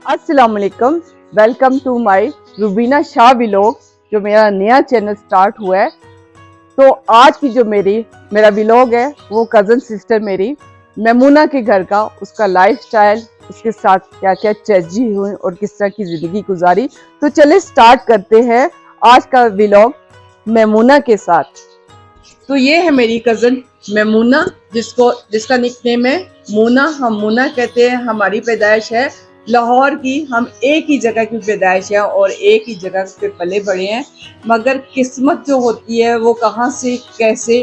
अस्सलाम वालेकुम, welcome to my Rubina Shah vlog, जो मेरा नया चैनल स्टार्ट हुआ है। तो आज की जो मेरा व्लॉग है वो कज़न सिस्टर मेरी मेमूना के घर का, उसका लाइफस्टाइल, उसके साथ क्या क्या चेंजेस हुई और किस तरह की ज़िंदगी गुजारी। तो चले स्टार्ट करते हैं आज का व्लॉग मेमूना के साथ। तो ये है मेरी कज़न मेमूना, जिसका निकनेम है मूना। हम मूना कहते हैं। हमारी पैदाइश है लाहौर की। हम एक ही जगह की पैदाइश है और एक ही जगह पे पले बड़े हैं, मगर किस्मत जो होती है वो कहाँ से कैसे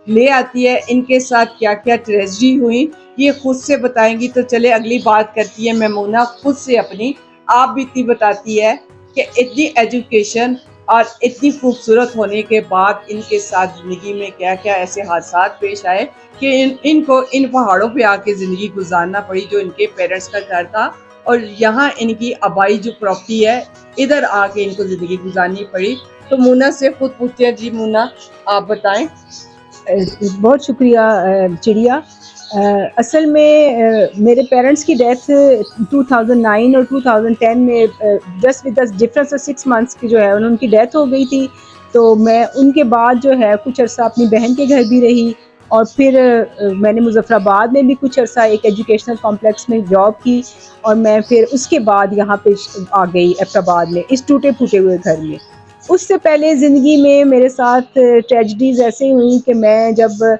ले आती है, इनके साथ क्या क्या ट्रेजेडी हुई, ये खुद से बताएंगी। तो चले अगली बात करती है मेमूना खुद से अपनी। आप बीती बताती है कि इतनी एजुकेशन और इतनी खूबसूरत होने के बाद इनके साथ ज़िंदगी में क्या क्या ऐसे हादसा पेश आए कि इनको इन पहाड़ों पे आके ज़िंदगी गुजारना पड़ी, जो इनके पेरेंट्स का घर था, और यहाँ इनकी आबाई जो प्रॉपर्टी है इधर आके इनको ज़िंदगी गुजारनी पड़ी। तो मूना से खुद पूछते हैं। जी मूना, आप बताएं। बहुत शुक्रिया चिड़िया। असल में मेरे पेरेंट्स की डेथ 2009 और 2010 में just with the difference of 6 months की जो है उनकी डेथ हो गई थी। तो मैं उनके बाद जो है कुछ अर्सा अपनी बहन के घर भी रही, और फिर मैंने मुजफ्फराबाद में भी कुछ अर्सा एक एजुकेशनल कॉम्प्लेक्स में जॉब की, और मैं फिर उसके बाद यहाँ पे आ गई एबटाबाद में इस टूटे फूटे हुए घर में। उससे पहले ज़िंदगी में मेरे साथ ट्रेजेडीज़ ऐसे हुई कि मैं जब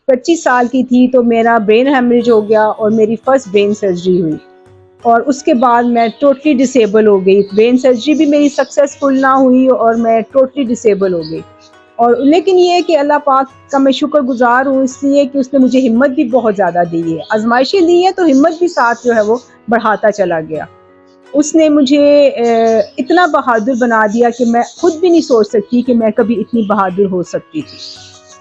25 साल की थी तो मेरा ब्रेन हेमरेज हो गया और मेरी फर्स्ट ब्रेन सर्जरी हुई, और उसके बाद मैं टोटली डिसेबल हो गई। ब्रेन सर्जरी भी मेरी सक्सेसफुल ना हुई और मैं टोटली डिसेबल हो गई। और लेकिन ये है कि अल्लाह पाक का मैं शुक्रगुजार हूँ, इसलिए कि उसने मुझे हिम्मत भी बहुत ज़्यादा दी है, आजमाइशें दी हैं तो हिम्मत भी साथ जो है वो बढ़ाता चला गया। उसने मुझे इतना बहादुर बना दिया कि मैं खुद भी नहीं सोच सकती कि मैं कभी इतनी बहादुर हो सकती थी।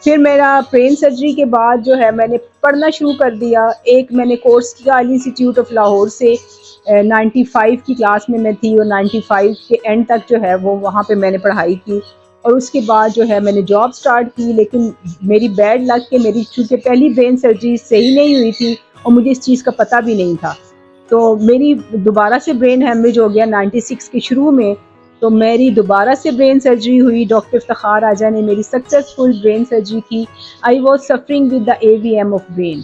फिर मेरा ब्रेन सर्जरी के बाद जो है मैंने पढ़ना शुरू कर दिया। एक मैंने कोर्स किया अली इंस्टीट्यूट ऑफ लाहौर से, 95 की क्लास में मैं थी और 95 के एंड तक जो है वो वहाँ पे मैंने पढ़ाई की। और उसके बाद जो है मैंने जॉब स्टार्ट की, लेकिन मेरी बैड लक के मेरी चूँकि पहली ब्रेन सर्जरी सही नहीं हुई थी और मुझे इस चीज़ का पता भी नहीं था, तो मेरी दोबारा से ब्रेन हेमरेज हो गया 96 के शुरू में। तो मेरी दोबारा से ब्रेन सर्जरी हुई। डॉक्टर इफ्तिखार आजा ने मेरी सक्सेसफुल ब्रेन सर्जरी की। I was suffering with the AVM of brain.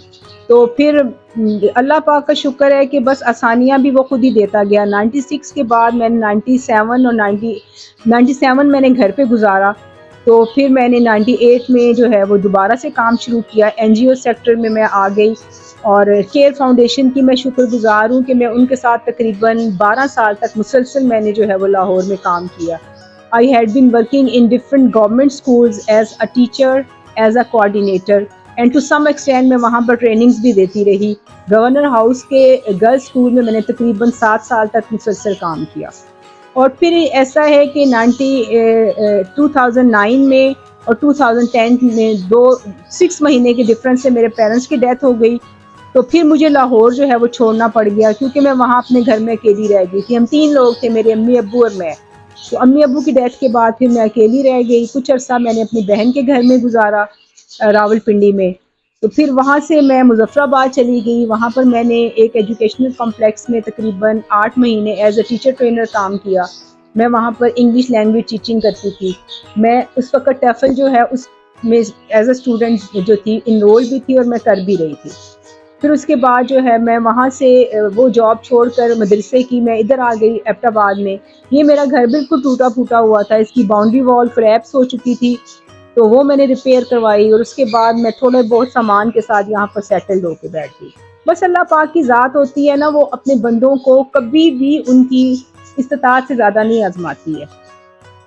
तो फिर अल्लाह पाक का शुक्र है कि बस आसानियाँ भी वो खुद ही देता गया। 96 के बाद मैंने 97 और 97 मैंने घर पे गुजारा। तो फिर मैंने 98 में जो है वो दोबारा से काम शुरू किया। NGO सेक्टर में मैं आ गई, और केयर फाउंडेशन की मैं शुक्रगुजार हूँ कि मैं उनके साथ तकरीबन 12 साल तक मुसलसल मैंने जो है वो लाहौर में काम किया। I had been working in different government schools as a teacher, as a coordinator, and to some extent मैं वहाँ पर ट्रेनिंग्स भी देती रही। गवर्नर हाउस के गर्ल्स स्कूल में मैंने तकरीबन 7 साल तक मुसलसल काम किया। और फिर ऐसा है कि 2009 में और 2010 में 6 महीने के डिफरेंस से मेरे पेरेंट्स की डेथ हो गई। तो फिर मुझे लाहौर जो है वो छोड़ना पड़ गया, क्योंकि मैं वहाँ अपने घर में अकेली रह गई थी। हम 3 लोग थे, मेरे अम्मी अब्बू और मैं। तो अम्मी अब्बू की डेथ के बाद फिर मैं अकेली रह गई। कुछ अर्सा मैंने अपनी बहन के घर में गुजारा रावलपिंडी में। तो फिर वहाँ से मैं मुजफ्फराबाद चली गई। वहाँ पर मैंने एक एजुकेशनल कॉम्प्लेक्स में तकरीबन 8 महीने एज अ टीचर ट्रेनर काम किया। मैं वहाँ पर इंग्लिश लैंग्वेज टीचिंग करती थी। मैं उस वक्त टफल जो है उसमें एज अ स्टूडेंट जो थी इनरोल भी थी और मैं कर भी रही थी। फिर उसके बाद जो है मैं वहाँ से वो जॉब छोड़कर मदरसे की मैं इधर आ गई एबटाबाद में। ये मेरा घर बिल्कुल टूटा फूटा हुआ था, इसकी बाउंड्री वॉल फ्लैप्स हो चुकी थी, तो वो मैंने रिपेयर करवाई। और उसके बाद मैं थोड़े बहुत सामान के साथ यहाँ पर सेटल्ड होकर बैठ गई। बस अल्लाह पाक की ज़ात होती है ना, वो अपने बंदों को कभी भी उनकी इस्तिताअत से ज़्यादा नहीं आजमाती है।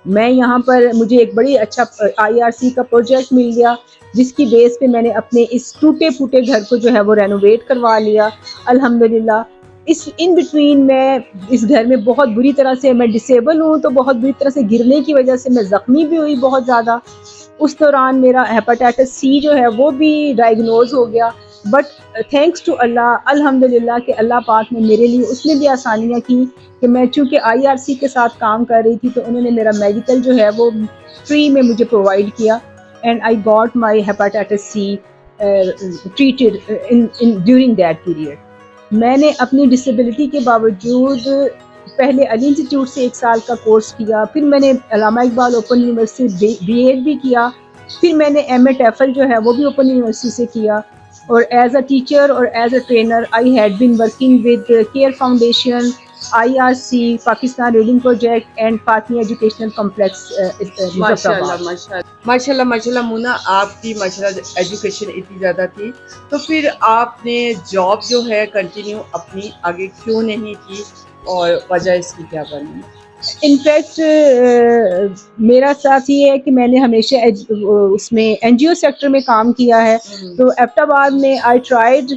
मैं यहाँ पर मुझे एक बड़ी अच्छा IRC का प्रोजेक्ट मिल गया, जिसकी बेस पे मैंने अपने इस टूटे फूटे घर को जो है वो रेनोवेट करवा लिया अल्हम्दुलिल्लाह। इस इन बिटवीन मैं इस घर में बहुत बुरी तरह से मैं डिसेबल हूँ, तो बहुत बुरी तरह से गिरने की वजह से मैं ज़ख्मी भी हुई बहुत ज़्यादा। उस दौरान मेरा हेपेटाइटिस C जो है वो भी डायग्नोज हो गया। बट थैंक्स टू अल्लाह, अल्हम्दुलिल्लाह कि अल्लाह पाक ने मेरे लिए उसने भी आसानियाँ की कि मैं चूँकि IRC के साथ काम कर रही थी, तो उन्होंने मेरा मेडिकल जो है वो फ्री में मुझे प्रोवाइड किया, and I got my hepatitis C treated in during that period। मैंने अपनी डिसेबिलिटी के बावजूद पहले अली इंस्टीट्यूट से 1 साल का कोर्स किया, फिर मैंने अल्लामा इकबाल ओपन यूनिवर्सिटी बीएड भी किया, फिर मैंने एमए टैफल जो है वो भी ओपन यूनिवर्सिटी से किया। और एज अ टीचर और as a trainer I had been working with care foundation, IRC, Pakistan reading project and Fatmi educational complex. माशाल्लाह माशाल्लाह मुन्ना, आपकी माशाल्लाह एजुकेशन इतनी ज़्यादा थी, तो फिर आपने जॉब जो है कंटिन्यू अपनी आगे क्यों नहीं की और वजह इसकी क्या बनी? इनफैक्ट मेरा साथ ये है कि मैंने हमेशा उसमें NGO सेक्टर में काम किया है, तो एबटाबाद में I tried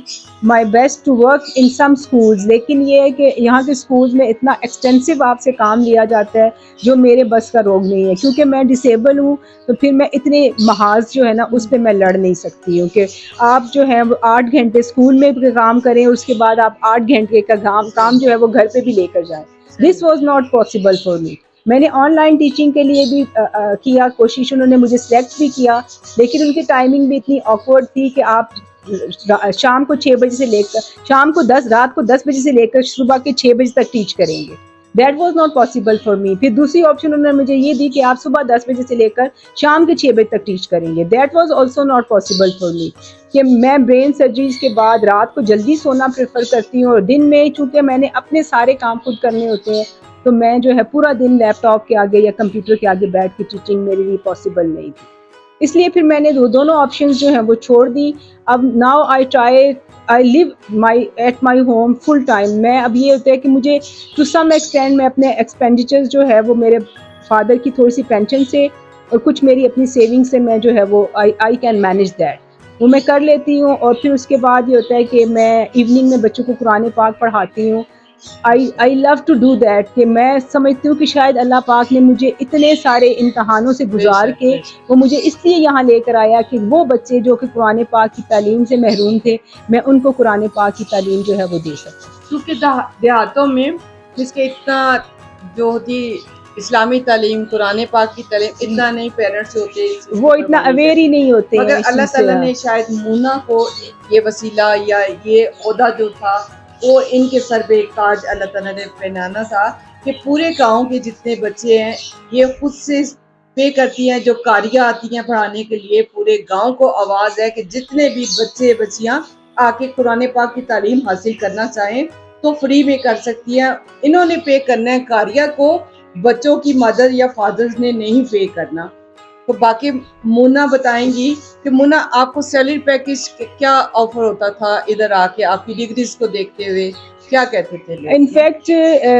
my best to work in some schools, लेकिन ये है कि यहाँ के स्कूल्स में इतना एक्सटेंसिव आपसे काम लिया जाता है जो मेरे बस का रोग नहीं है, क्योंकि मैं डिसेबल हूँ, तो फिर मैं इतने महाज जो है ना उस पर मैं लड़ नहीं सकती हूँ कि आप जो है वो 8 घंटे स्कूल में काम करें, उसके बाद आप 8 घंटे का काम जो है वो घर पे भी लेकर जाएं। This was not possible for me. मैंने ऑनलाइन टीचिंग के लिए भी किया कोशिश, उन्होंने मुझे सिलेक्ट भी किया, लेकिन उनकी टाइमिंग भी इतनी ऑकवर्ड थी कि आप शाम को 6 बजे से लेकर रात को 10 बजे से लेकर सुबह के 6 बजे तक टीच करेंगे। That was not possible for me. फिर दूसरी ऑप्शन उन्होंने मुझे ये दी कि आप सुबह 10 बजे से लेकर शाम के 6 बजे तक टीच करेंगे। That was also not possible for me, कि मैं ब्रेन सर्जरीज के बाद रात को जल्दी सोना प्रेफर करती हूँ, और दिन में चूँकि मैंने अपने सारे काम खुद करने होते हैं, तो मैं जो है पूरा दिन लैपटॉप के आगे या कंप्यूटर के आगे बैठ के टीचिंग मेरे लिए पॉसिबल नहीं थी। इसलिए फिर मैंने दोनों ऑप्शंस जो हैं वो छोड़ दी। अब now I live at my home full time. मैं अब ये होता है कि मुझे टू सम एक्सटेंड मैं अपने एक्सपेंडिचर्स जो है वो मेरे फादर की थोड़ी सी पेंशन से और कुछ मेरी अपनी सेविंग से मैं जो है वो आई कैन मैनेज दैट, वो मैं कर लेती हूँ। और फिर उसके बाद ये होता है कि मैं इवनिंग में बच्चों को कुरान पाक पढ़ाती हूँ। I love to do that, कि मैं समझती हूँ कि शायद अल्लाह पाक ने मुझे इतने सारे इम्तहानों से गुजार के वो मुझे इसलिए यहाँ लेकर आया कि वो बच्चे जो कि कुरान पाक की तालीम से महरूम थे, मैं उनको कुरान पाक की तालीम जो है वो दे सकूँ। क्योंकि देहातों में जिसके इतना जो होती इस्लामी तालीम, कुरान पाक की तालीम इतना नहीं पेरेंट्स होते, वो इतना अवेयर ही नहीं होते। मगर अल्लाह ताला ने शायद मुन्ना को ये वसीला या ये ओहदा जो था वो इनके सर पे ताज अल्लाह ताला ने पहनाना था कि पूरे गांव के जितने बच्चे हैं ये खुद से पे करती हैं, जो कारियाँ आती हैं पढ़ाने के लिए, पूरे गांव को आवाज़ है कि जितने भी बच्चे बच्चियां आके कुरान पाक की तालीम हासिल करना चाहें तो फ्री में कर सकती हैं। इन्होंने पे करना है कारिया को, बच्चों की मदर या फादर्स ने नहीं पे करना। तो बाकी मुन्ना बताएंगी कि मुन्ना आपको सैलरी पैकेज क्या ऑफर होता था इधर आके, आपकी डिग्रीज को देखते हुए क्या कहते थे? इनफैक्ट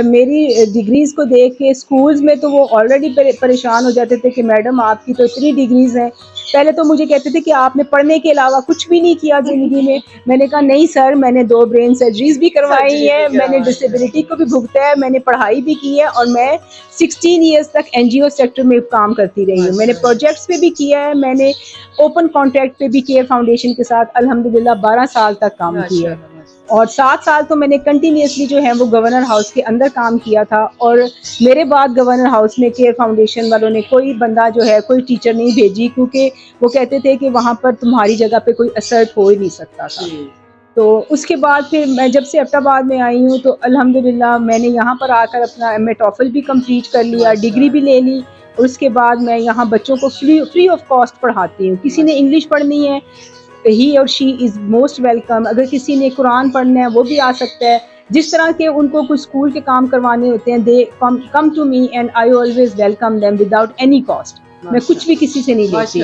मेरी डिग्रीज को देख के स्कूल्स में तो वो ऑलरेडी परेशान हो जाते थे कि मैडम आपकी तो इतनी डिग्रीज हैं। पहले तो मुझे कहते थे कि आपने पढ़ने के अलावा कुछ भी नहीं किया जिंदगी में। मैंने कहा नहीं सर, मैंने 2 ब्रेन सर्जरीज भी करवाई है, मैंने डिसेबिलिटी को भी भुगता है, मैंने पढ़ाई भी की है, और मैं 16 ईयर्स तक NGO सेक्टर में काम करती रही हूँ। मैंने प्रोजेक्ट्स पे भी किया है, मैंने ओपन कॉन्ट्रैक्ट पे भी केयर फाउंडेशन के साथ अल्हम्दुलिल्लाह 12 साल तक काम किया है, और 7 साल तो मैंने कंटिन्यूसली जो है वो गवर्नर हाउस के अंदर काम किया था। और मेरे बाद गवर्नर हाउस में केयर फाउंडेशन वालों ने कोई बंदा जो है, कोई टीचर नहीं भेजी, क्योंकि वो कहते थे कि वहाँ पर तुम्हारी जगह पे कोई असर्ट हो ही नहीं सकता था। तो उसके बाद फिर मैं जब से एबटाबाद में आई हूँ तो अल्हम्दुलिल्लाह मैंने यहाँ पर आकर अपना एमए टॉफल भी कंप्लीट कर लिया, डिग्री भी ले ली। और उसके बाद मैं यहाँ बच्चों को फ्री ऑफ कॉस्ट पढ़ाती हूँ। किसी ने इंग्लिश पढ़नी है, ही और शी इज़ मोस्ट वेलकम। अगर किसी ने कुरान पढ़ना है वो भी आ सकता है। जिस तरह के उनको कुछ स्कूल के काम करवाने होते हैं, they come to me and I always welcome them without any cost. मैं कुछ भी किसी से नहीं लेती।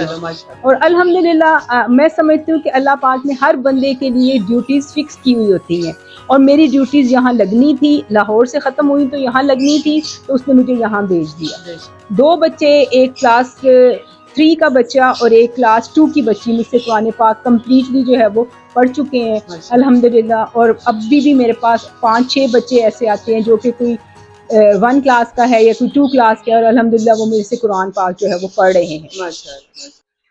और अल्हम्दुलिल्लाह मैं समझती हूँ कि अल्लाह पाक ने हर बंदे के लिए ड्यूटीज़ फिक्स की हुई होती हैं, और मेरी ड्यूटीज़ यहाँ लगनी थी, लाहौर से ख़त्म हुई तो यहाँ लगनी थी, तो उसने मुझे यहाँ भेज दिया। 2 बच्चे, एक क्लास 3 का बच्चा और एक क्लास 2 की बच्ची मुझसे कुरान पाक कम्प्लीटली जो है वो पढ़ चुके हैं अल्हम्दुलिल्लाह। और अब भी मेरे पास 5-6 बच्चे ऐसे आते हैं जो कि कोई 1 क्लास का है या कोई 2 क्लास का है, और अल्हम्दुलिल्लाह वो मेरे से कुरान पाक जो है वो पढ़ रहे हैं।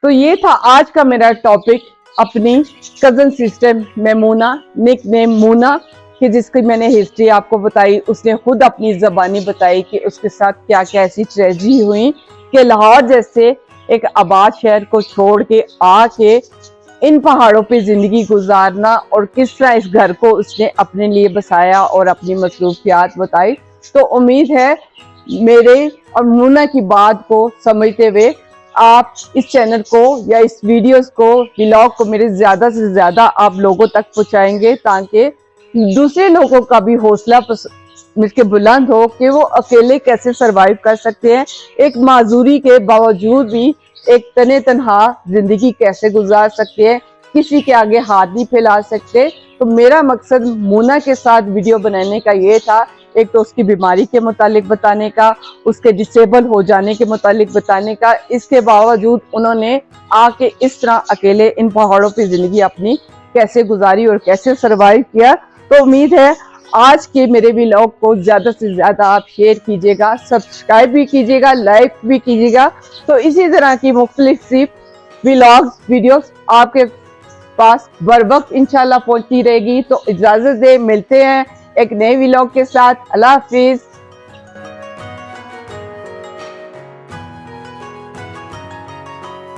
तो ये था आज का मेरा टॉपिक, अपनी cousin sister Memoona, nickname Moona, कि जिसकी मैंने हिस्ट्री आपको बताई। उसने खुद अपनी ज़बानी बताई कि उसके साथ क्या क्या ऐसी ट्रेजेडी हुई कि लाहौर जैसे एक आबाद शहर को छोड़ के आके इन पहाड़ों पे ज़िंदगी गुजारना और किस तरह इस घर को उसने अपने लिए बसाया और अपनी मसरूफियात बताई। तो उम्मीद है मेरे और मुन्ना की बात को समझते हुए आप इस चैनल को या इस वीडियोस को, व्लॉग को मेरे ज़्यादा से ज़्यादा आप लोगों तक पहुँचाएंगे, ताकि दूसरे लोगों का भी हौसला मिलके बुलंद हो कि वो अकेले कैसे सरवाइव कर सकते हैं, एक माजूरी के बावजूद भी एक तने तनहा जिंदगी कैसे गुजार सकते हैं, किसी के आगे हाथ नहीं फैला सकते। तो मेरा मकसद मुन्ना के साथ वीडियो बनाने का ये था, एक तो उसकी बीमारी के मुतालिक बताने का, उसके डिसेबल हो जाने के मुतालिक बताने का, इसके बावजूद उन्होंने आके इस तरह अकेले इन पहाड़ों पे जिंदगी अपनी कैसे गुजारी और कैसे सरवाइव किया। तो उम्मीद है आज के मेरे व्लॉग को ज़्यादा से ज़्यादा आप शेयर कीजिएगा, सब्सक्राइब भी कीजिएगा, लाइक भी कीजिएगा। तो इसी तरह की मुख्तलिफ सी व्लॉग्स वीडियोस आपके पास बर वक्त इंशाल्लाह पहुंचती रहेगी। तो इजाज़त दे, मिलते हैं एक नए व्लॉग के साथ। अल्लाह हाफिज़।